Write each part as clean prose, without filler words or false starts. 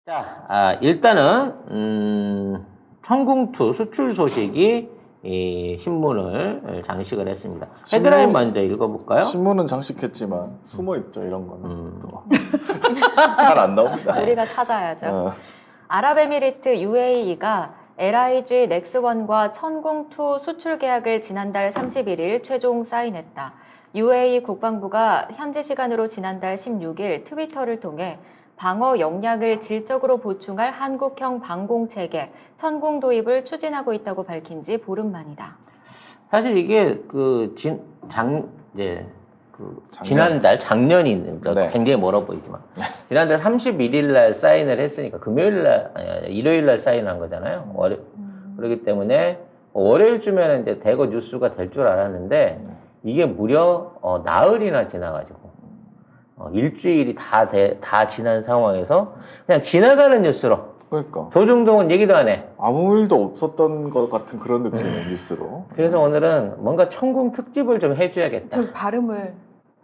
자, 일단은 천궁2 수출 소식이 이 신문을 장식을 했습니다. 헤드라인 먼저 읽어볼까요? 신문은 장식했지만 숨어 있죠, 이런 거는. 잘 안 나옵니다. 우리가 찾아야죠. 어. 아랍에미리트 UAE가 LIG 넥스원과 천궁2 수출 계약을 지난달 31일 최종 사인했다. UAE 국방부가 현지 시간으로 지난달 16일 트위터를 통해 방어 역량을 질적으로 보충할 한국형 방공체계 천궁 도입을 추진하고 있다고 밝힌 지 보름 만이다. 사실 이게 지난달 작년이 네. 굉장히 멀어 보이지만 지난달 31일 날 사인을 했으니까 금요일 날 아니 일요일 날 사인한 거잖아요. 그렇기 때문에 월요일쯤에는 이제 대거 뉴스가 될 줄 알았는데 이게 무려 나흘이나 지나가지고 일주일이 다 지난 상황에서 그냥 지나가는 뉴스로 그러니까 조중동은 얘기도 안 해. 아무 일도 없었던 것 같은 그런 느낌의 뉴스로. 그래서 오늘은 뭔가 천궁 특집을 좀 해줘야겠다. 저 발음을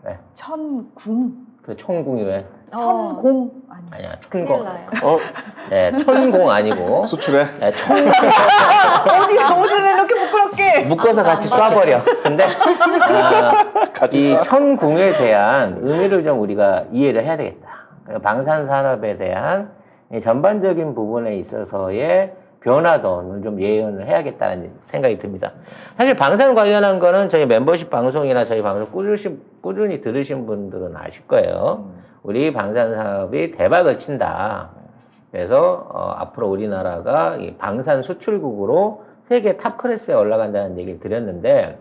네. 천궁 그 천궁이 왜? 천공 아니 아니야, 큰일 천공. 나요. 네, 천공 아니고. 수출해? 네, 천궁. 어디는 이렇게 부끄럽게 묶어서 같이 쏴버려. 근데 같이 이 쏴? 천궁에 대한 의미를 좀 우리가 이해를 해야 되겠다. 방산산업에 대한 이 전반적인 부분에 있어서의 변화도 좀 예언을 해야겠다는 생각이 듭니다. 사실 방산 관련한 거는 저희 멤버십 방송이나 저희 방송 꾸준히 들으신 분들은 아실 거예요. 우리 방산 산업이 대박을 친다. 그래서 앞으로 우리나라가 이 방산 수출국으로 세계 탑 클래스에 올라간다는 얘기를 드렸는데,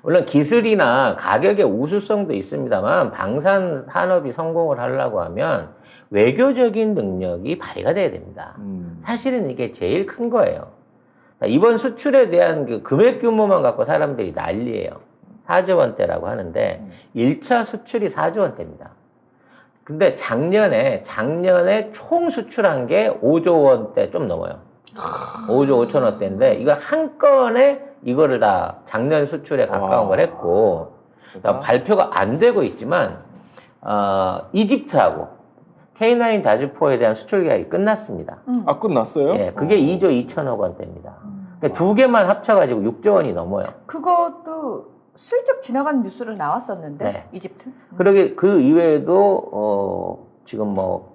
물론 기술이나 가격의 우수성도 있습니다만 방산 산업이 성공을 하려고 하면 외교적인 능력이 발휘가 돼야 됩니다. 사실은 이게 제일 큰 거예요. 이번 수출에 대한 그 금액 규모만 갖고 사람들이 난리예요. 4조 원대라고 하는데 1차 수출이 4조 원대입니다. 근데 작년에 총 수출한 게 5조 원대 좀 넘어요. 5조 5천 원대인데 이거 한 건에 이거를 다 작년 수출에 가까운 걸 했고 발표가 안 되고 있지만 이집트하고 K9 자주포에 대한 수출 계약이 끝났습니다. 아, 끝났어요? 예, 그게 2조 2천억 원대입니다. 그러니까 두 개만 합쳐가지고 6조 원이 넘어요. 그것도 슬쩍 지나가는 뉴스로 나왔었는데 네. 이집트 그러게 그 이외에도 지금 뭐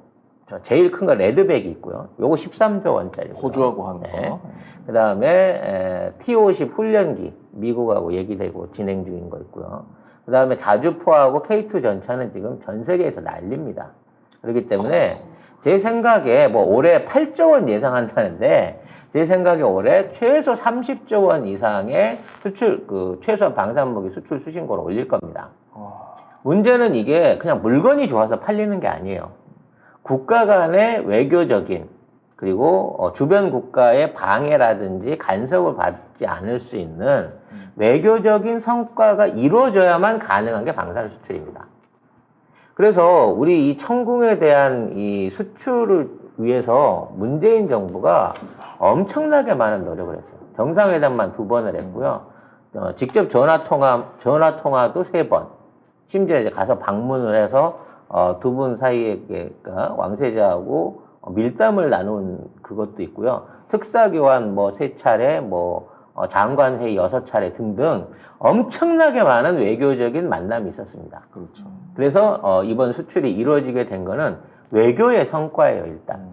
제일 큰 거 레드백이 있고요. 요거 13조 원짜리. 호주하고 하는 네. 거. 그 다음에 T-50 훈련기 미국하고 얘기되고 진행 중인 거 있고요. 그 다음에 자주포하고 K2 전차는 지금 전 세계에서 난립니다. 그렇기 때문에 제 생각에 뭐 올해 8조 원 예상한다는데 제 생각에 올해 최소 30조 원 이상의 수출 최소한 방산무기 수출 수신고를 올릴 겁니다. 문제는 이게 그냥 물건이 좋아서 팔리는 게 아니에요. 국가 간의 외교적인 그리고 주변 국가의 방해라든지 간섭을 받지 않을 수 있는 외교적인 성과가 이루어져야만 가능한 게 방산 수출입니다. 그래서 우리 이 천궁에 대한 이 수출을 위해서 문재인 정부가 엄청나게 많은 노력을 했어요. 정상회담만 2번을 했고요. 직접 전화통화도 3번. 심지어 이제 가서 방문을 해서 두 분 사이에 왕세자하고 밀담을 나눈 그것도 있고요. 특사교환 뭐 3차례, 장관회의 6차례 등등 엄청나게 많은 외교적인 만남이 있었습니다. 그렇죠. 그래서 이번 수출이 이루어지게 된 거는 외교의 성과예요, 일단.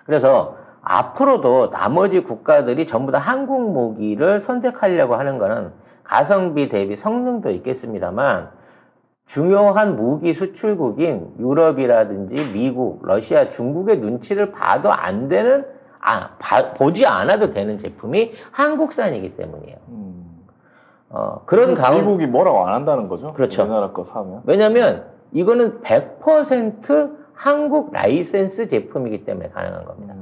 그래서 앞으로도 나머지 국가들이 전부 다 한국 무기를 선택하려고 하는 거는 가성비 대비 성능도 있겠습니다만 중요한 무기 수출국인 유럽이라든지 미국, 러시아, 중국의 눈치를 봐도 안 되는, 보지 않아도 되는 제품이 한국산이기 때문이에요. 그런 가운데. 미국이 뭐라고 안 한다는 거죠? 그렇죠. 우리나라 거 사면. 왜냐면 이거는 100% 한국 라이센스 제품이기 때문에 가능한 겁니다.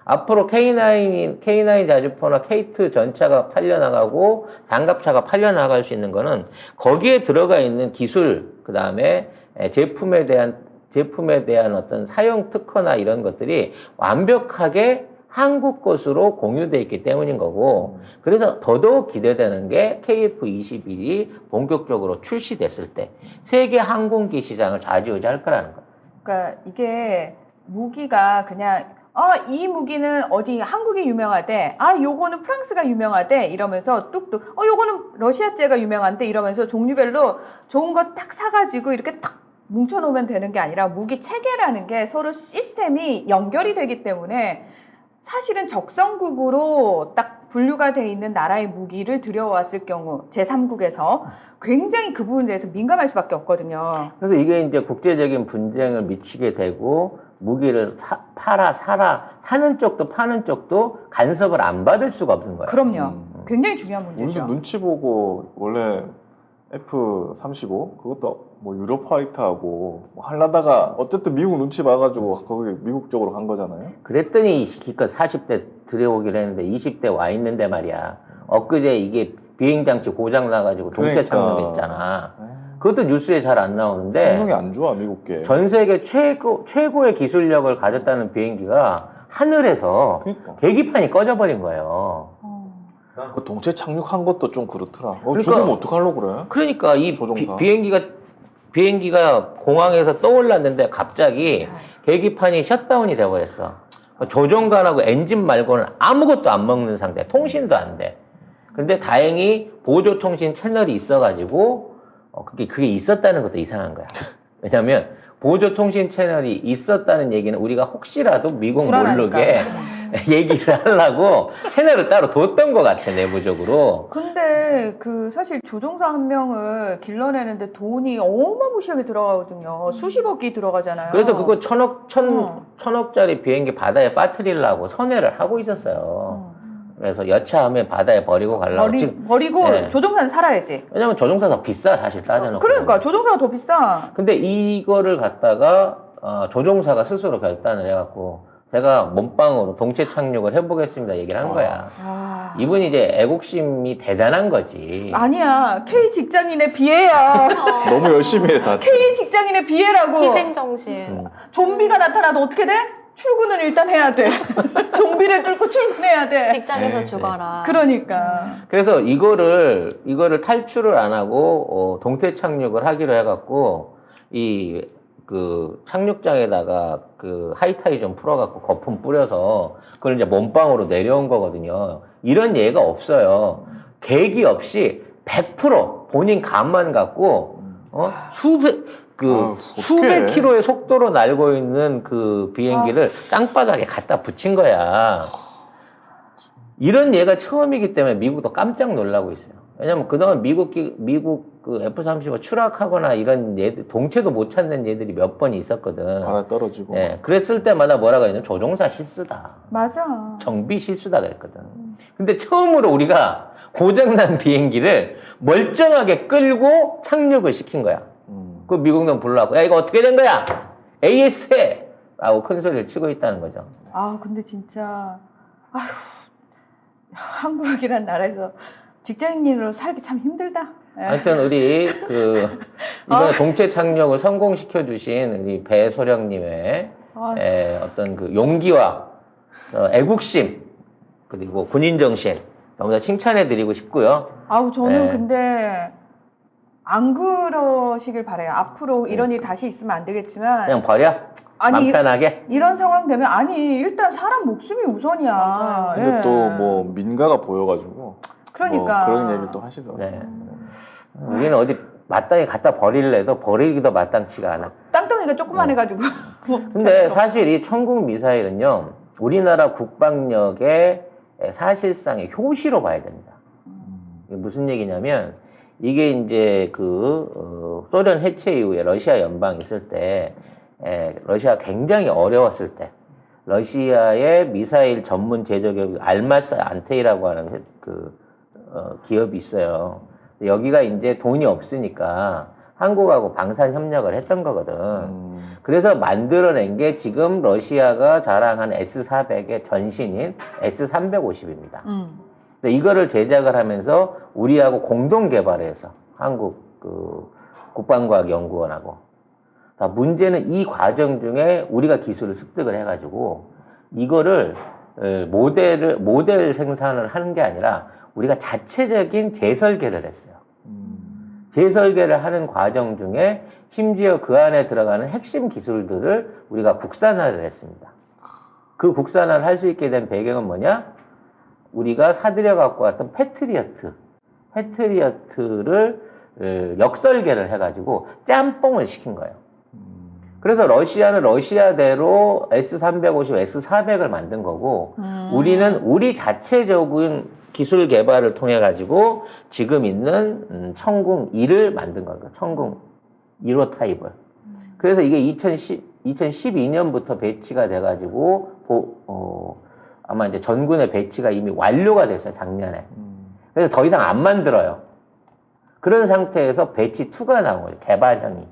앞으로 K9 자주포나 K2 전차가 팔려나가고 장갑차가 팔려나갈 수 있는 거는 거기에 들어가 있는 기술, 그 다음에 제품에 대한 어떤 사용 특허나 이런 것들이 완벽하게 한국 것으로 공유되어 있기 때문인 거고, 그래서 더더욱 기대되는 게 KF-21이 본격적으로 출시됐을 때 세계 항공기 시장을 좌지우지할 거라는 거예요. 그러니까 이게 무기가 그냥 이 무기는 어디 한국이 유명하대. 요거는 프랑스가 유명하대. 이러면서 뚝뚝. 요거는 러시아제가 유명한데 이러면서 종류별로 좋은 거 딱 사가지고 이렇게 탁 뭉쳐놓으면 되는 게 아니라 무기 체계라는 게 서로 시스템이 연결이 되기 때문에 사실은 적성국으로 딱 분류가 돼 있는 나라의 무기를 들여왔을 경우 제3국에서 굉장히 그 부분에 대해서 민감할 수밖에 없거든요. 그래서 이게 이제 국제적인 분쟁을 미치게 되고 무기를 팔아 사라 사는 쪽도 파는 쪽도 간섭을 안 받을 수가 없는 거예요. 그럼요. 굉장히 중요한 문제죠. 우리도 눈치 보고 원래 F-35 그것도 뭐 유럽 화이트하고 뭐 하려다가 어쨌든 미국 눈치 봐가지고 거기 미국 쪽으로 간 거잖아요. 그랬더니 기껏 40대 들여오기로 했는데 20대 와 있는데 말이야. 엊그제 이게 비행장치 고장 나가지고 동체 착륙했잖아. 그것도 뉴스에 잘 안 나오는데 성능이 안 좋아 미국계. 전 세계 최고의 기술력을 가졌다는 비행기가 하늘에서 그러니까. 계기판이 꺼져버린 거예요. 그 동체 착륙한 것도 좀 그렇더라. 그러니까- 죽으면 어떡하려고 그래? 그러니까 이 조종사. 비행기가 공항에서 떠올랐는데 갑자기 계기판이 셧다운이 돼버렸어. 조종관하고 엔진 말고는 아무것도 안 먹는 상태, 통신도 안 돼. 근데 다행히 보조통신 채널이 있어가지고 그게 있었다는 것도 이상한 거야. 왜냐면 보조통신 채널이 있었다는 얘기는 우리가 혹시라도 미국 불안하니까. 모르게 얘기를 하려고 채널을 따로 뒀던 것 같아, 내부적으로. 근데 사실 조종사 한 명을 길러내는데 돈이 어마무시하게 들어가거든요. 수십억이 들어가잖아요. 그래서 그거 천억짜리 비행기 바다에 빠뜨리려고 선회를 하고 있었어요. 그래서 여차하면 바다에 버리고 가려고. 버리고 네. 조종사는 살아야지. 왜냐면 조종사 더 비싸, 사실 따져놓고. 그러니까 조종사가 더 비싸. 근데 이거를 갖다가 조종사가 스스로 결단을 해갖고 제가 몸빵으로 동체 착륙을 해보겠습니다 얘기를 한 거야. 이분이 이제 애국심이 대단한 거지. 아니야. K 직장인의 비애야. 너무 열심히 해 다. K 직장인의 비애라고. 희생정신. 좀비가 나타나도 어떻게 돼? 출근을 일단 해야 돼. 좀비를 뚫고 출근해야 돼. 직장에서 네, 죽어라. 그러니까. 그래서 이거를 탈출을 안 하고 동태 착륙을 하기로 해갖고 착륙장에다가 하이타이 좀 풀어갖고 거품 뿌려서 그걸 이제 몸빵으로 내려온 거거든요. 이런 예가 없어요. 계기 없이 100% 본인 감만 갖고 수백 어떡해. 킬로의 속도로 날고 있는 그 비행기를 땅바닥에 갖다 붙인 거야. 이런 예가 처음이기 때문에 미국도 깜짝 놀라고 있어요. 왜냐면 그동안 미국 F-35 추락하거나 이런 얘들, 동체도 못 찾는 얘들이 몇 번 있었거든. 바다에 떨어지고. 예, 그랬을 때마다 뭐라고 했냐면 조종사 실수다. 맞아. 정비 실수다 그랬거든. 근데 처음으로 우리가 고장난 비행기를 멀쩡하게 끌고 착륙을 시킨 거야. 그 미국놈 불러갖고 야 이거 어떻게 된 거야? AS 해! 라고 큰 소리를 치고 있다는 거죠. 근데 진짜 한국이란 나라에서 직장인으로 살기 참 힘들다. 하여튼 우리 이번에 동체 착륙을 성공시켜 주신 우리 배소령님의 어떤 그 용기와 애국심 그리고 군인 정신 너무 다 칭찬해 드리고 싶고요. 저는 네. 근데 안 그러시길 바래요. 앞으로 이런 일 다시 있으면 안 되겠지만 그냥 버려? 맘 편하게? 이런 상황 되면 일단 사람 목숨이 우선이야. 맞아요. 근데 예. 또 뭐 민가가 보여가지고 그러니까. 뭐 그런 얘기를 또 하시더라고요. 네. 우리는 어디 마땅히 갖다 버릴래도 버리기도 마땅치가 않아. 땅덩이가 조그만해가지고. 근데 사실 이 천국 미사일은요, 우리나라 국방력의 사실상의 효시로 봐야 됩니다. 이게 무슨 얘기냐면, 이게 이제 소련 해체 이후에 러시아 연방이 있을 때, 러시아가 굉장히 어려웠을 때, 러시아의 미사일 전문 제조기업 알마스 안테이라고 하는 기업이 있어요. 여기가 이제 돈이 없으니까 한국하고 방산 협력을 했던 거거든. 그래서 만들어낸 게 지금 러시아가 자랑한 S-400의 전신인 S-350입니다. 근데 이거를 제작을 하면서 우리하고 공동 개발해서 한국 국방과학연구원하고. 문제는 이 과정 중에 우리가 기술을 습득을 해가지고 이거를 모델 생산을 하는 게 아니라 우리가 자체적인 재설계를 했어요. 재설계를 하는 과정 중에 심지어 그 안에 들어가는 핵심 기술들을 우리가 국산화를 했습니다. 그 국산화를 할 수 있게 된 배경은 뭐냐? 우리가 사들여 갖고 왔던 패트리어트를 역설계를 해가지고 짬뽕을 시킨 거예요. 그래서 러시아는 러시아대로 S-350, S-400을 만든 거고, 우리는 우리 자체적인 기술 개발을 통해 가지고 지금 있는 청궁 2를 만든 거예요. 청궁 1호 타입을. 그래서 이게 2012년부터 배치가 돼가지고 아마 이제 전군의 배치가 이미 완료가 됐어요, 작년에. 그래서 더 이상 안 만들어요. 그런 상태에서 배치 2가 나온 거예요, 개발형이.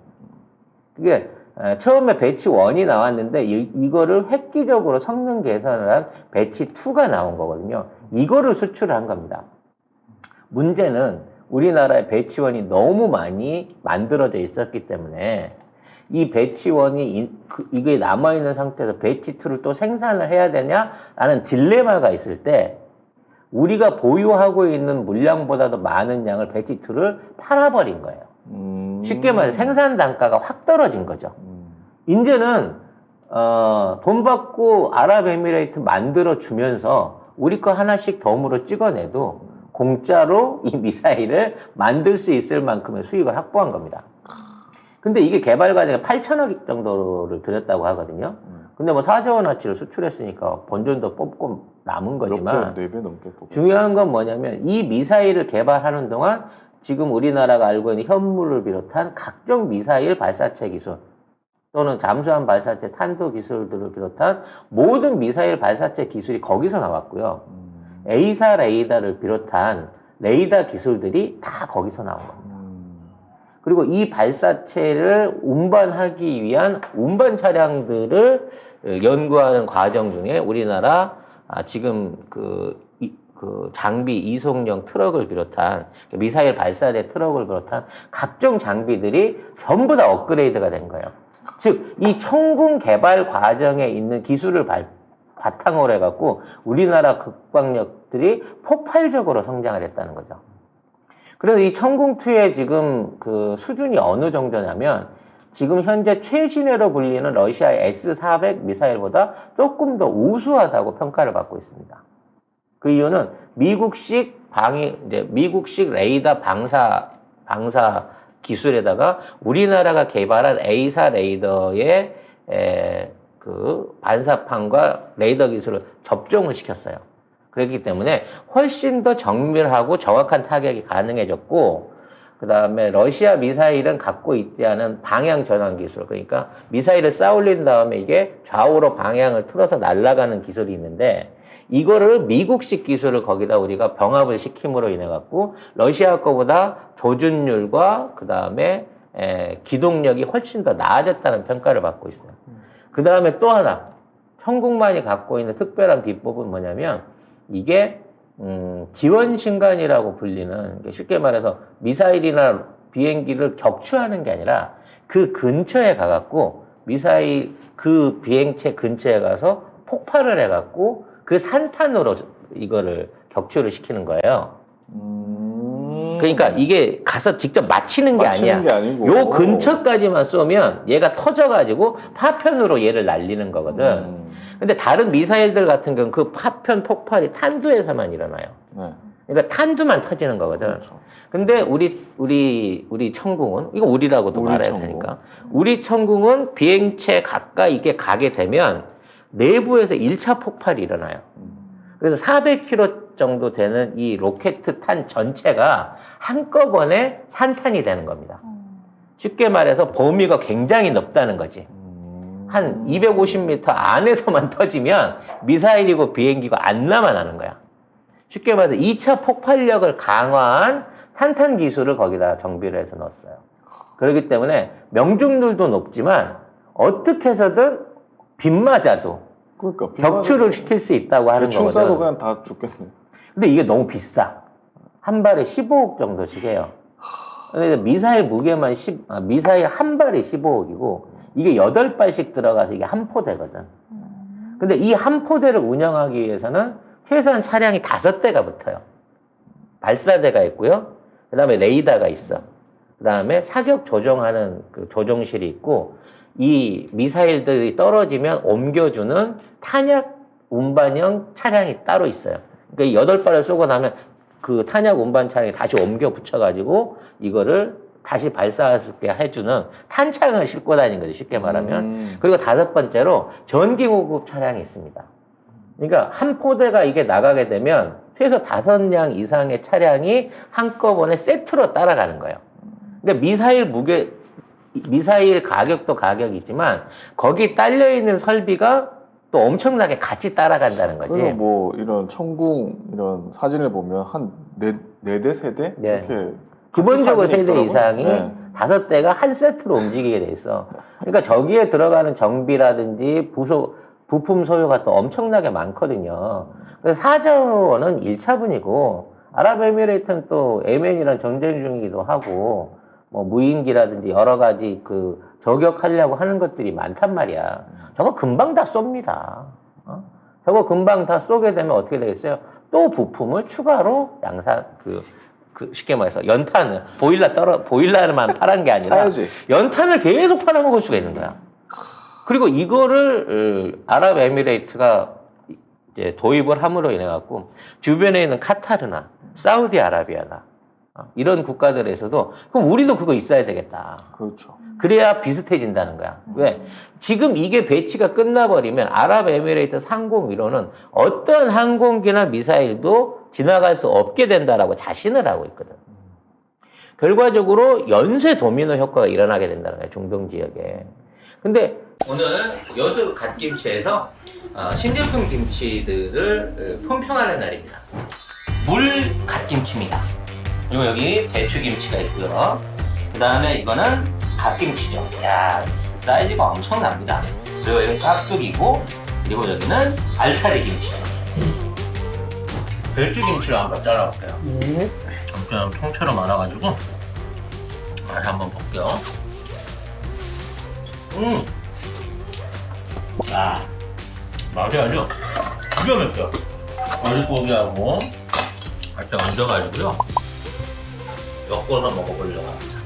그게 처음에 배치 1이 나왔는데 이거를 획기적으로 성능 개선을 한 배치 2가 나온 거거든요. 이거를 수출한 겁니다. 문제는 우리나라의 배치 1이 너무 많이 만들어져 있었기 때문에 이 배치 1이 이게 남아있는 상태에서 배치 2를 또 생산을 해야 되냐라는 딜레마가 있을 때 우리가 보유하고 있는 물량보다도 많은 양을 배치 2를 팔아버린 거예요. 쉽게 말해서 생산 단가가 확 떨어진 거죠. 이제는 돈 받고 아랍에미레이트 만들어 주면서 우리 거 하나씩 덤으로 찍어내도 공짜로 이 미사일을 만들 수 있을 만큼의 수익을 확보한 겁니다. 근데 이게 개발 과정에 8천억 정도를 들였다고 하거든요. 근데 뭐 4조 원어치를 수출했으니까 본전도 뽑고 남은 거지만 4배 넘게 뽑고. 중요한 건 뭐냐면 이 미사일을 개발하는 동안 지금 우리나라가 알고 있는 현무를 비롯한 각종 미사일 발사체 기술 또는 잠수함 발사체 탄도 기술들을 비롯한 모든 미사일 발사체 기술이 거기서 나왔고요. A사 레이더를 비롯한 레이더 기술들이 다 거기서 나온 겁니다. 그리고 이 발사체를 운반하기 위한 운반 차량들을 연구하는 과정 중에 우리나라 지금 그 장비 이송용 트럭을 비롯한 미사일 발사대 트럭을 비롯한 각종 장비들이 전부 다 업그레이드가 된 거예요. 즉, 이 청궁 개발 과정에 있는 기술을 바탕으로 해갖고 우리나라 국방력들이 폭발적으로 성장을 했다는 거죠. 그래서 이 청궁2의 지금 그 수준이 어느 정도냐면 지금 현재 최신鋭로 불리는 러시아의 S-400 미사일보다 조금 더 우수하다고 평가를 받고 있습니다. 그 이유는 미국식 레이더 방사 기술에다가 우리나라가 개발한 A사 레이더의 그 반사판과 레이더 기술을 접종을 시켰어요. 그렇기 때문에 훨씬 더 정밀하고 정확한 타격이 가능해졌고, 그 다음에 러시아 미사일은 갖고 있지 않은 방향 전환 기술, 그러니까 미사일을 쌓아 올린 다음에 이게 좌우로 방향을 틀어서 날아가는 기술이 있는데, 이거를 미국식 기술을 거기다 우리가 병합을 시킴으로 인해 갖고 러시아 거보다 조준율과 그 다음에 기동력이 훨씬 더 나아졌다는 평가를 받고 있어요. 그 다음에 또 하나 청궁만이 갖고 있는 특별한 비법은 뭐냐면 이게 지원신간이라고 불리는, 쉽게 말해서 미사일이나 비행기를 격추하는 게 아니라 그 근처에 가갖고 미사일 그 비행체 근처에 가서 폭발을 해갖고 그 산탄으로 이거를 격추를 시키는 거예요. 그러니까 이게 가서 직접 맞히는 게 아니야. 게 아니고. 요 근처까지만 쏘면 얘가 터져가지고 파편으로 얘를 날리는 거거든. 근데 다른 미사일들 같은 경우는 그 파편 폭발이 탄두에서만 일어나요. 네. 그러니까 탄두만 터지는 거거든. 그렇죠. 근데 우리 청궁은, 이거 우리라고도 우리 말해야 청궁. 되니까. 우리 청궁은 비행체 가까이 이게 가게 되면 내부에서 1차 폭발이 일어나요. 그래서 400km 정도 되는 이 로켓 탄 전체가 한꺼번에 산탄이 되는 겁니다. 쉽게 말해서 범위가 굉장히 넓다는 거지. 한 250m 안에서만 터지면 미사일이고 비행기고 안 남아나는 거야. 쉽게 말해서 2차 폭발력을 강화한 탄탄 기술을 거기다 정비를 해서 넣었어요. 그렇기 때문에 명중률도 높지만 어떻게 해서든 빗 맞아도 그러니까 격추를 시킬 수 있다고 하는 대충 거거든. 쏴도 그냥 다 죽겠네. 근데 이게 너무 비싸. 한 발에 15억 정도씩 해요. 근데 미사일 무게만 미사일 한 발이 15억이고 이게 8발씩 들어가서 이게 한 포대거든. 근데 이 한 포대를 운영하기 위해서는 최소한 차량이 5대가 붙어요. 발사대가 있고요. 그 다음에 레이더가 있어. 그다음에 사격 조정하는 그 조종실이 있고 이 미사일들이 떨어지면 옮겨주는 탄약 운반형 차량이 따로 있어요. 그러니까 8발을 쏘고 나면 그 탄약 운반 차량이 다시 옮겨 붙여가지고 이거를 다시 발사할 수 있게 해주는 탄창을 싣고 다니는 거죠. 쉽게 말하면. 그리고 5번째로 전기 구급 차량이 있습니다. 그러니까 한 포대가 이게 나가게 되면 최소 5량 이상의 차량이 한꺼번에 세트로 따라가는 거예요. 그러니까 미사일 가격도 가격이지만 거기 딸려 있는 설비가 또 엄청나게 같이 따라간다는 거지. 그래서 뭐 이런 천궁 이런 사진을 보면 한 4대, 3대 네. 이렇게 기본적으로 사진이 3대 있더라고요. 이상이 네. 5대가 한 세트로 움직이게 돼 있어. 그러니까 저기에 들어가는 정비라든지 부품 소요가 또 엄청나게 많거든요. 그래서 4조 원은 1차분이고 아랍에미레이트는 또 예멘이랑 전쟁 중이기도 하고 뭐 무인기라든지 여러 가지 그 저격하려고 하는 것들이 많단 말이야. 저거 금방 다 쏩니다. 저거 금방 다 쏘게 되면 어떻게 되겠어요? 또 부품을 추가로 쉽게 말해서 연탄을 보일러만 팔은 게 아니라 사야지. 연탄을 계속 팔아먹을 수가 있는 거야. 그리고 이거를 아랍에미레이트가 이제 도입을 함으로 인해 갖고 주변에 있는 카타르나 사우디아라비아나 이런 국가들에서도 그럼 우리도 그거 있어야 되겠다. 그렇죠. 그래야 비슷해진다는 거야. 왜? 지금 이게 배치가 끝나버리면 아랍에미레이트 상공위로는 어떤 항공기나 미사일도 지나갈 수 없게 된다라고 자신을 하고 있거든. 결과적으로 연쇄 도미노 효과가 일어나게 된다는 거야, 중동 지역에. 근데 오늘 여수 갓김치에서 신제품 김치들을 품평하는 날입니다. 물 갓김치입니다. 그리고 여기 배추김치가 있고요. 그 다음에 이거는 갓김치죠. 야, 사이즈가 엄청납니다. 그리고 여기는 깍두기고, 그리고 여기는 알타리 김치죠. 배추김치를 한번 잘라볼게요. 엄청 통째로 말아가지고 맛 한번 볼게요. 맛이 아주 기가 막혀. 어리고기하고 같이 얹어가지고요. 엮어서 먹어보려고 합니다.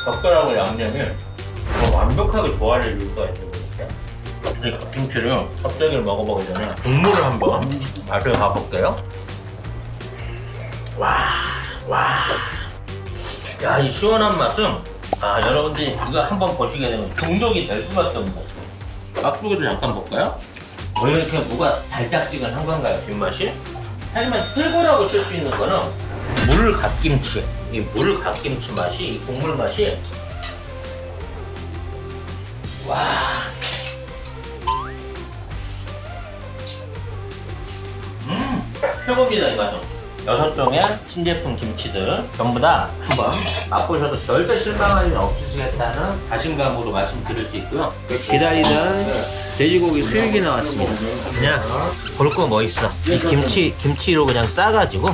젓가락과 양념이 더 완벽하게 조화를 이룰 수가 있는 거니까 이 갓김치를 껍데기를 먹어보기 전에 국물을 한번 맛을 봐볼게요. 야, 이 시원한 맛은 여러분들이 이거 한번 보시게 되면 중독이 될 수밖에 없는 것 같아요. 깍두기를 잠깐 볼까요? 왜 이렇게 무가 달짝지근한 건가요, 뒷맛이? 하지만 최고라고 칠 수 있는 거는 물 갓김치. 이 물 갓김치 맛이, 이 국물 맛이 최고입니다, 이 맛은. 6종의 신제품 김치들 전부 다 한번 맛보셔도 절대 실망할 일 없으시겠다는 자신감으로 말씀드릴 수 있고요. 기다리던 돼지고기 수육이 나왔습니다. 그냥 볼 거 뭐 있어. 이 김치로 그냥 싸가지고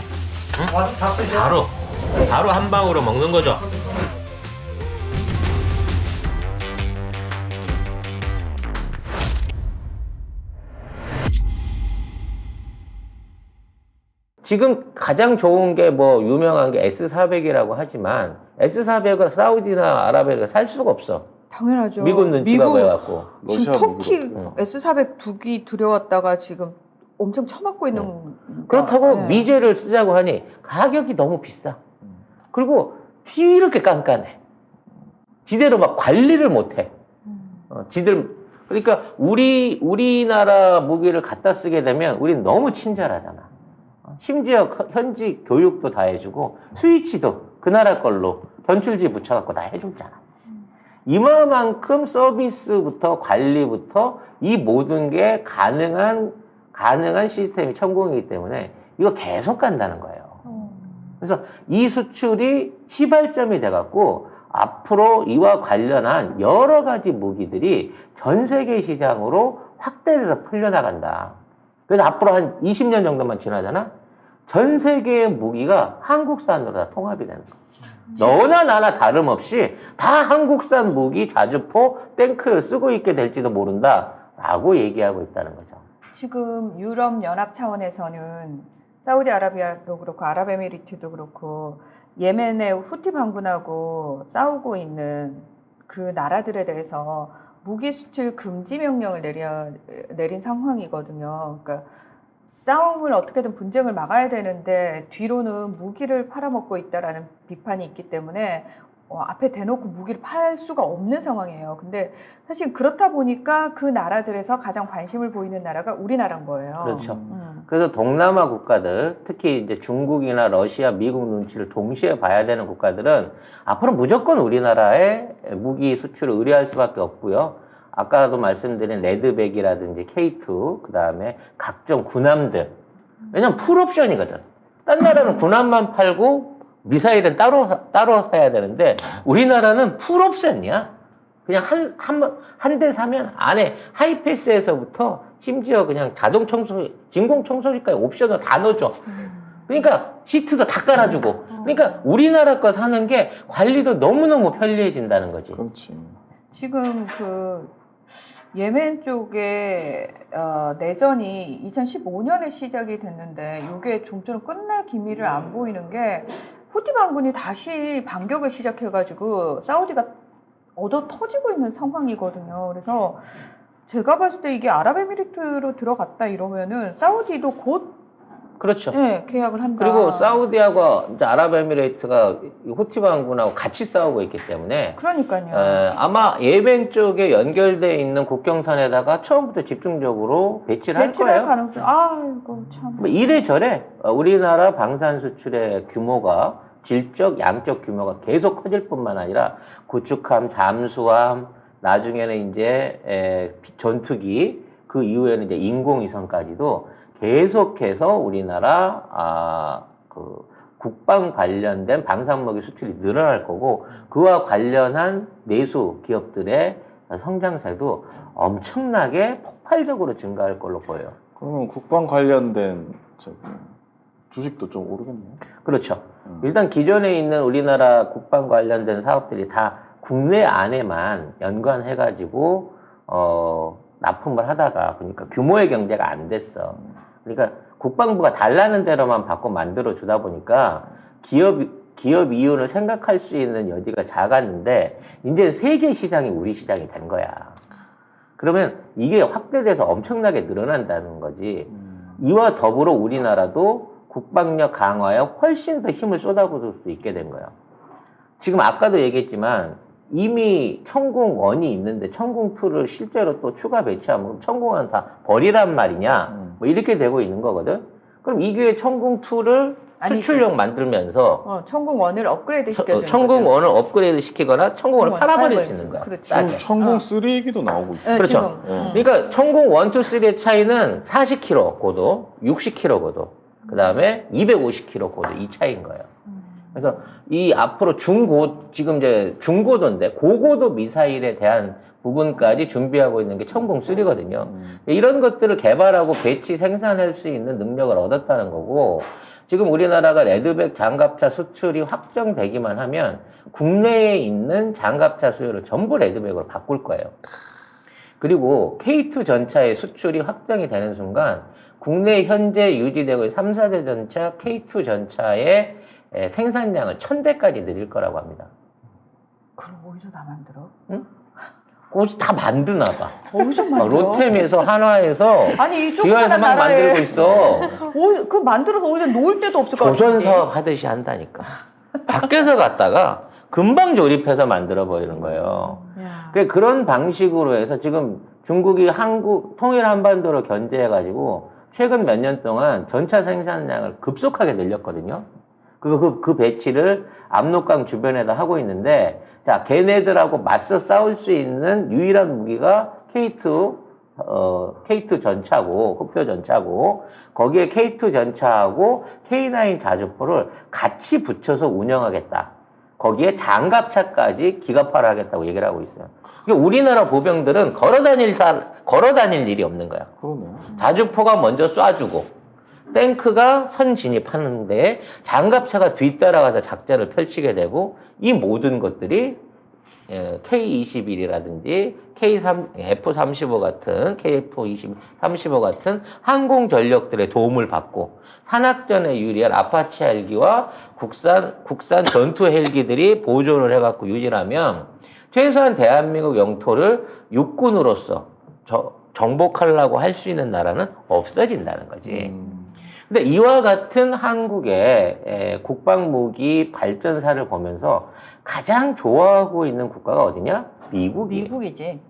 바로 한 방으로 먹는 거죠. 지금 가장 좋은 게 뭐 유명한 게 S400이라고 하지만 S400은 사우디나 아랍에서 살 수가 없어. 당연하죠. 미국 눈치가 보여갖고. 지금 러시아 터키 무기로. S400 두기 들여왔다가 지금 엄청 처맞고 있는. 그렇다고 네. 미제를 쓰자고 하니 가격이 너무 비싸. 그리고 이렇게 깐깐해. 지대로 막 관리를 못해. 그러니까 우리나라 무기를 갖다 쓰게 되면 우리는 너무 친절하잖아. 심지어 현지 교육도 다 해주고 스위치도 그 나라 걸로 견출지 붙여갖고 다 해주잖아. 이만큼 서비스부터 관리부터 이 모든 게 가능한 시스템이 천공이기 때문에 이거 계속 간다는 거예요. 그래서 이 수출이 시발점이 돼갖고 앞으로 이와 관련한 여러 가지 무기들이 전 세계 시장으로 확대돼서 풀려나간다. 그래서 앞으로 한 20년 정도만 지나잖아? 전 세계의 무기가 한국산으로 다 통합이 되는 거야. 너나 나나 다름없이 다 한국산 무기, 자주포, 탱크를 쓰고 있게 될지도 모른다. 라고 얘기하고 있다는 거죠. 지금 유럽 연합 차원에서는 사우디아라비아도 그렇고 아랍에미리트도 그렇고 예멘의 후티 반군하고 싸우고 있는 그 나라들에 대해서 무기 수출 금지 명령을 내린 상황이거든요. 그러니까 싸움을 어떻게든 분쟁을 막아야 되는데 뒤로는 무기를 팔아먹고 있다라는 비판이 있기 때문에 앞에 대놓고 무기를 팔 수가 없는 상황이에요. 근데 사실 그렇다 보니까 그 나라들에서 가장 관심을 보이는 나라가 우리나라인 거예요. 그렇죠. 그래서 동남아 국가들, 특히 이제 중국이나 러시아, 미국 눈치를 동시에 봐야 되는 국가들은 앞으로 무조건 우리나라에 무기 수출을 의뢰할 수밖에 없고요. 아까도 말씀드린 레드백이라든지 K2, 그 다음에 각종 군함들. 왜냐면 풀옵션이거든. 딴 나라는 군함만 팔고 미사일은 따로 사야 되는데 우리나라는 풀옵션이야. 그냥 한 대 사면 안에 하이패스에서부터 심지어 그냥 자동 청소, 진공 청소기까지 옵션을 다 넣어줘. 그러니까 시트도 다 깔아주고. 그러니까 우리나라 거 사는 게 관리도 너무너무 편리해진다는 거지. 그렇지. 지금 그 예멘 쪽에 내전이 2015년에 시작이 됐는데 이게 좀처럼 끝날 기미를 안 보이는 게 후티 반군이 다시 반격을 시작해가지고 사우디가 얻어 터지고 있는 상황이거든요. 그래서 제가 봤을 때 이게 아랍에미리트로 들어갔다 이러면은 사우디도 곧 그렇죠. 네, 계약을 한다. 그리고 사우디하고 이제 아랍에미레이트가 후티 반군하고 같이 싸우고 있기 때문에 그러니까요. 아마 예멘 쪽에 연결돼 있는 국경선에다가 처음부터 집중적으로 배치를 할 배치할 거예요. 가능성. 아이고 참. 뭐 이래저래 우리나라 방산 수출의 규모가 질적, 양적 규모가 계속 커질 뿐만 아니라 구축함, 잠수함, 나중에는 이제 전투기, 그 이후에는 이제 인공위성까지도 계속해서 우리나라 그 국방 관련된 방산무기 수출이 늘어날 거고 그와 관련한 내수 기업들의 성장세도 엄청나게 폭발적으로 증가할 걸로 보여요. 그러면 국방 관련된 주식도 좀 오르겠네요. 그렇죠. 일단 기존에 있는 우리나라 국방 관련된 사업들이 다 국내 안에만 연관해가지고 납품을 하다가 그러니까 규모의 경제가 안 됐어. 그러니까 국방부가 달라는 대로만 받고 만들어 주다 보니까 기업 이윤을 생각할 수 있는 여지가 작았는데 이제 세계 시장이 우리 시장이 된 거야. 그러면 이게 확대돼서 엄청나게 늘어난다는 거지. 이와 더불어 우리나라도 국방력 강화에 훨씬 더 힘을 쏟아부을 수 있게 된 거야. 지금 아까도 얘기했지만 이미 천궁1이 있는데 천궁2를 실제로 또 추가 배치하면 천궁1 다 버리란 말이냐 뭐 이렇게 되고 있는 거거든. 그럼 이 기회에 천궁2를 수출용 만들면서 천궁1을 업그레이드 시켜주는 천궁1을 업그레이드 시키거나 천궁1을 팔아버릴 수 있는 거야. 그렇지. 지금 천궁 3 얘기도 나오고 있죠. 네, 그렇죠. 그러니까 천궁 1, 2, 3의 차이는 40km 고도, 60km 고도, 그 다음에 250km 고도 이 차이인 거예요. 그래서 이 앞으로 지금 이제 중고도인데 고고도 미사일에 대한 부분까지 준비하고 있는 게 천궁 3거든요. 이런 것들을 개발하고 배치 생산할 수 있는 능력을 얻었다는 거고 지금 우리나라가 레드백 장갑차 수출이 확정되기만 하면 국내에 있는 장갑차 수요를 전부 레드백으로 바꿀 거예요. 그리고 K2 전차의 수출이 확정이 되는 순간 국내에 현재 유지되고 있는 3, 4대 전차 K2 전차의 생산량을 1000대까지 늘릴 거라고 합니다. 그럼 어디서 다 만들어? 응? 거기서 다 만드나 봐. 어디서 만들어? 롯템에서 한화에서 아니 이 기관에서 조그만한 막 나라에 만들고 있어. 그 만들어서 어디다 놓을 데도 없을 것 같은데. 조선 사업 하듯이 한다니까. 밖에서 갔다가 금방 조립해서 만들어 버리는 거예요. 야. 그런 방식으로 해서 지금 중국이 한국 통일 한반도를 견제해가지고 최근 몇 년 동안 전차 생산량을 급속하게 늘렸거든요. 그 배치를 압록강 주변에다 하고 있는데, 자, 걔네들하고 맞서 싸울 수 있는 유일한 무기가 K2 전차고, 흑표 전차고, 거기에 K2 전차하고 K9 자주포를 같이 붙여서 운영하겠다. 거기에 장갑차까지 기갑화를 하겠다고 얘기를 하고 있어요. 그러니까 우리나라 보병들은 걸어 다닐 일이 없는 거야. 그러네. 자주포가 먼저 쏴주고, 탱크가 선 진입하는데 장갑차가 뒤따라가서 작전을 펼치게 되고 이 모든 것들이 K21이라든지 F35 같은 KF35 같은 항공 전력들의 도움을 받고 산악전에 유리한 아파치 헬기와 국산 전투 헬기들이 보존을 해갖고 유지하면 최소한 대한민국 영토를 육군으로서 정복하려고 할 수 있는 나라는 없어진다는 거지. 근데 이와 같은 한국의 국방무기 발전사를 보면서 가장 좋아하고 있는 국가가 어디냐? 미국이에요. 미국이지.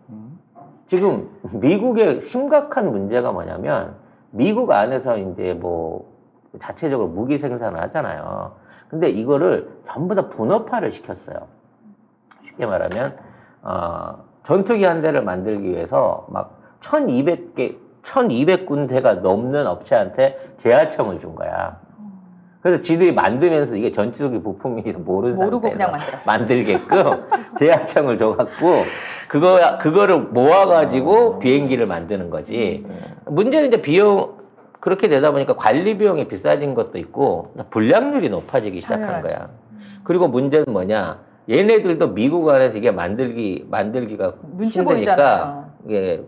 지금 미국의 심각한 문제가 뭐냐면 미국 안에서 이제 뭐 자체적으로 무기 생산을 하잖아요. 근데 이거를 전부 다 분업화를 시켰어요. 쉽게 말하면 전투기 한 대를 만들기 위해서 막 1200군데가 넘는 업체한테 제하청을 준 거야. 그래서 지들이 만들면서 이게 전투기 부품이 모르는 모르고 상태에서 그냥 만들어. 만들게끔 제하청을 줘갖고 그거를 모아가지고 비행기를 만드는 거지. 문제는 이제 그렇게 되다 보니까 관리 비용이 비싸진 것도 있고 불량률이 높아지기 시작한 당연하지. 거야. 그리고 문제는 뭐냐? 얘네들도 미국 안에서 이게 만들기가 눈치 힘드니까 보이잖아요. 이게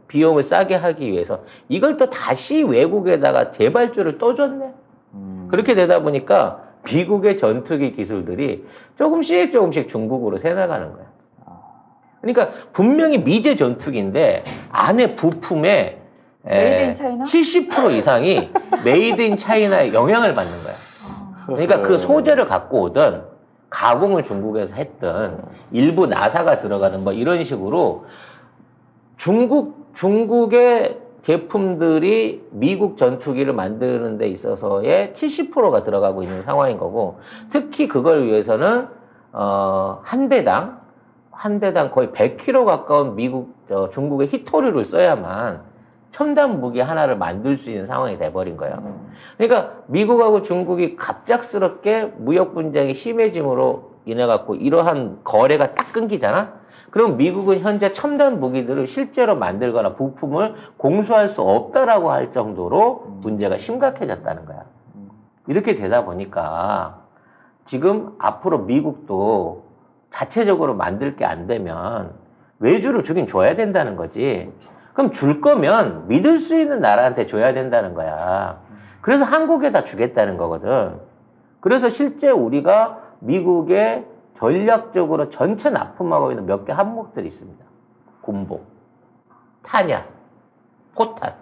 비용을 싸게 하기 위해서 이걸 또 다시 외국에다가 재발주를 또 줬네. 그렇게 되다 보니까 미국의 전투기 기술들이 조금씩 중국으로 새나가는 거야. 그러니까 분명히 미제 전투기인데 안에 부품에 메이드 인 차이나? 70% 이상이 메이드 인 차이나에 영향을 받는 거야. 그러니까 그 소재를 갖고 오든 가공을 중국에서 했든 일부 나사가 들어가든 뭐 이런 식으로 중국의 제품들이 미국 전투기를 만드는 데 있어서의 70%가 들어가고 있는 상황인 거고, 특히 그걸 위해서는 한 대당 거의 100kg 가까운 중국의 히토류를 써야만 첨단 무기 하나를 만들 수 있는 상황이 돼버린 거예요. 그러니까 미국하고 중국이 갑작스럽게 무역 분쟁이 심해짐으로 인해 갖고 이러한 거래가 딱 끊기잖아. 그럼 미국은 현재 첨단 무기들을 실제로 만들거나 부품을 공수할 수 없다라고 할 정도로 문제가 심각해졌다는 거야. 이렇게 되다 보니까 지금 앞으로 미국도 자체적으로 만들 게 안 되면 외주를 주긴 줘야 된다는 거지. 그럼 줄 거면 믿을 수 있는 나라한테 줘야 된다는 거야. 그래서 한국에다 주겠다는 거거든. 그래서 실제 우리가 미국에 전략적으로 전체 납품하고 있는 몇 개 항목들이 있습니다. 군복, 탄약, 포탄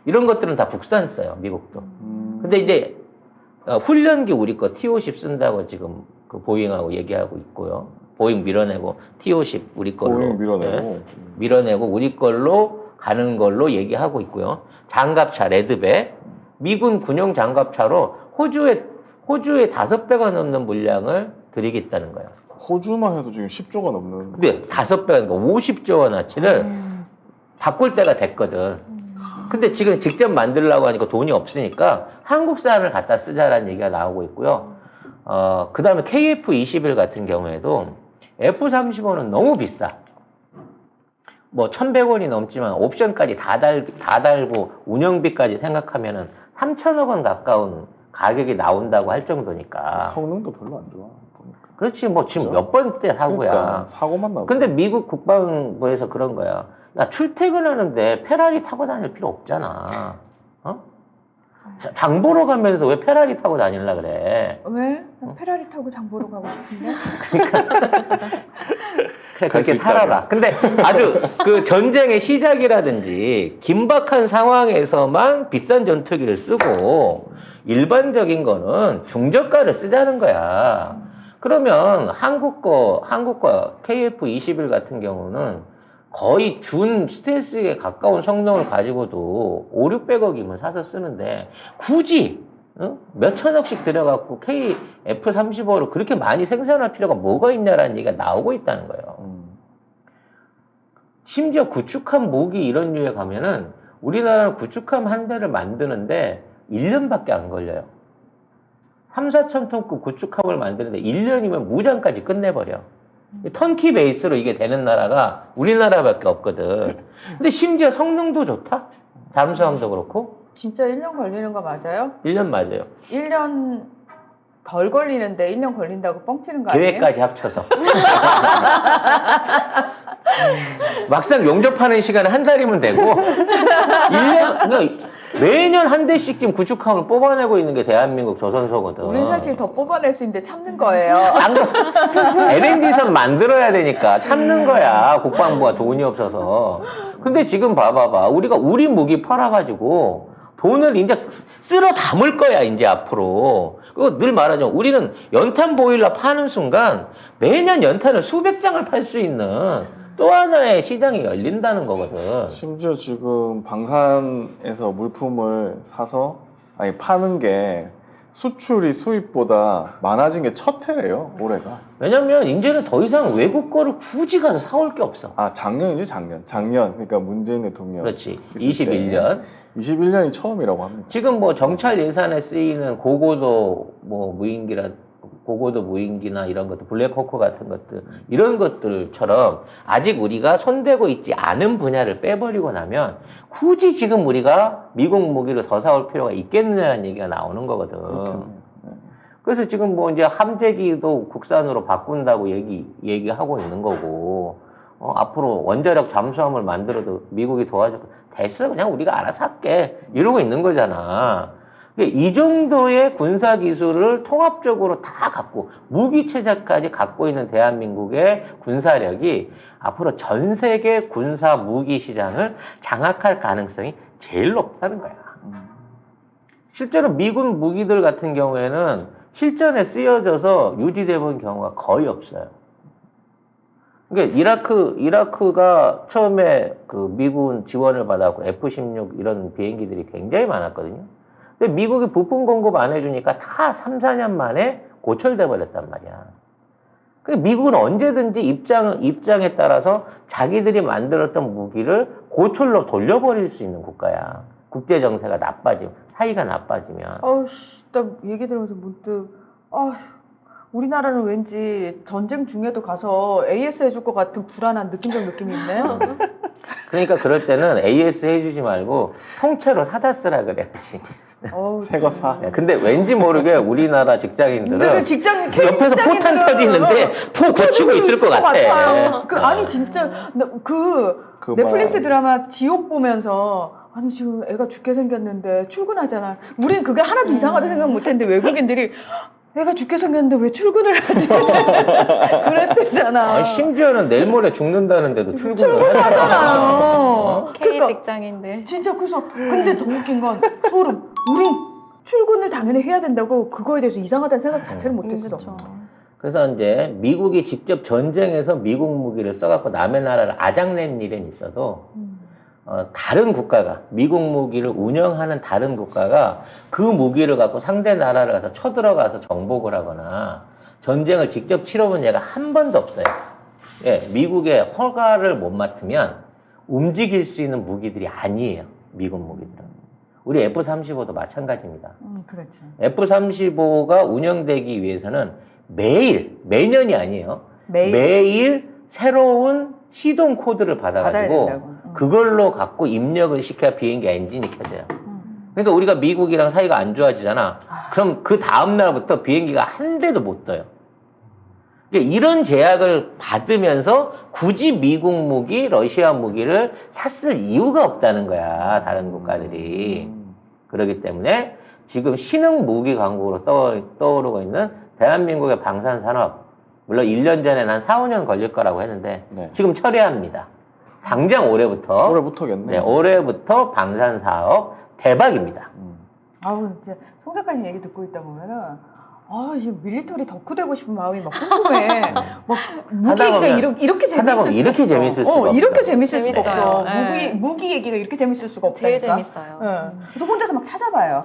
이런 것들은 다 국산 써요. 미국도. 근데 이제 훈련기 우리 거 T-50 쓴다고 지금 그 보잉하고 얘기하고 있고요. 보잉 밀어내고 T-50 우리 걸로 보잉 밀어내고. 네, 밀어내고 우리 걸로 가는 걸로 얘기하고 있고요. 장갑차 레드백, 미군 군용 장갑차로 호주의 5배가 넘는 물량을 드리겠다는 거예요. 호주만 해도 지금 10조가 넘는. 근데 5배가 그러니까 50조 원어치를 바꿀 때가 됐거든. 근데 지금 직접 만들려고 하니까 돈이 없으니까 한국산을 갖다 쓰자라는 얘기가 나오고 있고요. 그 다음에 KF-21 같은 경우에도 F-35는 너무 비싸. 뭐 1,100원이 넘지만 옵션까지 다 달고 운영비까지 생각하면은 3,000억 원 가까운 가격이 나온다고 할 정도니까. 성능도 별로 안 좋아. 보니까. 그렇지, 뭐 지금 그죠? 몇 번째 사고야. 그러니까 사고만 나고. 근데 미국 국방부에서 그런 거야. 야, 출퇴근하는데 페라리 타고 다닐 필요 없잖아. 장 보러 가면서 왜 페라리 타고 다닐라 그래? 왜? 페라리 타고 장 보러 가고 싶은데? 그래, 갈수 그렇게 살아라. 근데 아주 그 전쟁의 시작이라든지 긴박한 상황에서만 비싼 전투기를 쓰고 일반적인 거는 중저가를 쓰자는 거야. 그러면 한국 거 KF-21 같은 경우는 거의 준 스텔스에 가까운 성능을 가지고도 5,600억이면 사서 쓰는데 굳이 몇 천억씩 들여갖고 KF-35를 그렇게 많이 생산할 필요가 뭐가 있냐라는 얘기가 나오고 있다는 거예요. 심지어 구축함 모기 이런 류에 가면은 우리나라는 구축함 한 대를 만드는데 1년밖에 안 걸려요. 3,4천 톤급 구축함을 만드는데 1년이면 무장까지 끝내버려. 턴키 베이스로 이게 되는 나라가 우리나라밖에 없거든. 근데 심지어 성능도 좋다? 잠수함도 그렇고. 진짜 1년 걸리는 거 맞아요? 1년 맞아요. 1년 덜 걸리는데 1년 걸린다고 뻥치는 거 아니에요? 계획까지 합쳐서. 막상 용접하는 시간은 한 달이면 되고 1년 매년 한 대씩 지금 구축함을 뽑아내고 있는 게 대한민국 조선소거든. 우리 사실 더 뽑아낼 수 있는데 참는 거예요. LNG선 만들어야 되니까 참는 거야. 국방부가 돈이 없어서. 근데 지금 봐봐봐. 우리가 우리 무기 팔아가지고 돈을 이제 쓸어 담을 거야, 이제 앞으로. 그리고 늘 말하죠. 우리는 연탄 보일러 파는 순간 매년 연탄을 수백 장을 팔 수 있는 또 하나의 시장이 열린다는 거거든. 심지어 지금 방산에서 물품을 사서 파는 게 수출이 수입보다 많아진 게 첫 해래요, 올해가. 왜냐면 이제는 더 이상 외국 거를 굳이 가서 사올 게 없어. 아, 작년이지, 작년. 그러니까 문재인 대통령. 그렇지. 있을 때 21년. 21년이 처음이라고 합니다. 지금 뭐 정찰 예산에 쓰이는 고고도 뭐 고고도 무인기나 이런 것들, 블랙호크 같은 것들, 이런 것들처럼 아직 우리가 손대고 있지 않은 분야를 빼버리고 나면 굳이 지금 우리가 미국 무기를 더 사올 필요가 있겠느냐는 얘기가 나오는 거거든. 그렇겠네요. 그래서 지금 뭐 이제 함재기도 국산으로 바꾼다고 얘기하고 있는 거고, 앞으로 원자력 잠수함을 만들어도 미국이 도와줘. 됐어. 그냥 우리가 알아서 할게. 이러고 있는 거잖아. 이 정도의 군사 기술을 통합적으로 다 갖고 무기 체제까지 갖고 있는 대한민국의 군사력이 앞으로 전 세계 군사 무기 시장을 장악할 가능성이 제일 높다는 거야. 실제로 미군 무기들 같은 경우에는 실전에 쓰여져서 유지돼 본 경우가 거의 없어요. 그러니까 이라크가 처음에 그 미군 지원을 받았고 F-16 이런 비행기들이 굉장히 많았거든요. 근데 미국이 부품 공급 안 해주니까 다 3, 4년 만에 고철돼 버렸단 말이야. 그러니까 미국은 언제든지 입장에 따라서 자기들이 만들었던 무기를 고철로 돌려버릴 수 있는 국가야. 국제 정세가 나빠지면, 사이가 나빠지면. 나 얘기 들으면서 문득, 우리나라는 왠지 전쟁 중에도 가서 AS 해줄 것 같은 불안한 느낌이 있네요. 그러니까 그럴 때는 AS 해주지 말고 통째로 사다 쓰라 그래야지. 새거 사. 근데 왠지 모르게 우리나라 직장인들은 직장인 옆에서 포탄 터지는데 포 고치고 있을 것 같아. 아니 진짜 그 넷플릭스 드라마 지옥 보면서 아니 지금 애가 죽게 생겼는데 출근하잖아. 우리는 그게 하나도 이상하다 생각 못했는데 외국인들이 애가 죽게 생겼는데 왜 출근을 하지? 그랬대잖아. 심지어는 내일 모레 죽는다는데도 출근하잖아요. K 직장인들. 진짜 그래서 근데 더 웃긴 건 소름. 우린 출근을 당연히 해야 된다고 그거에 대해서 이상하다는 생각 자체를 못했어. 그래서 이제 미국이 직접 전쟁에서 미국 무기를 써갖고 남의 나라를 아작낸 일은 있어도 다른 국가가 미국 무기를 운영하는 다른 국가가 그 무기를 갖고 상대 나라를 가서 쳐들어가서 정복을 하거나 전쟁을 직접 치러본 예가 한 번도 없어요. 예, 미국의 허가를 못 맡으면 움직일 수 있는 무기들이 아니에요. 미국 무기들은. 우리 F-35도 마찬가지입니다. 그렇지. F-35가 운영되기 위해서는 매년이 아니에요. 매일 새로운 시동 코드를 받아가지고 그걸로 갖고 입력을 시켜야 비행기 엔진이 켜져요. 그러니까 우리가 미국이랑 사이가 안 좋아지잖아. 그럼 그 다음 날부터 비행기가 한 대도 못 떠요. 이런 제약을 받으면서 굳이 미국 무기, 러시아 무기를 샀을 이유가 없다는 거야. 다른 국가들이. 그렇기 때문에 지금 신흥 무기 강국으로 떠오르고 있는 대한민국의 방산산업. 물론 1년 전에 한 4, 5년 걸릴 거라고 했는데 지금 철회합니다. 당장 올해부터겠네. 올해부터 방산사업 대박입니다. 이제 송 작가님 얘기 듣고 있다 보면은 이제 밀리터리 덕후 되고 싶은 마음이 막 궁금해. 막 무기가 이렇게 재밌을 수가 없어. 이렇게 재밌을 수가 없어. 무기 얘기가 이렇게 재밌을 수가 없다니까. 제일 재밌어요. 그래서 혼자서 막 찾아봐요.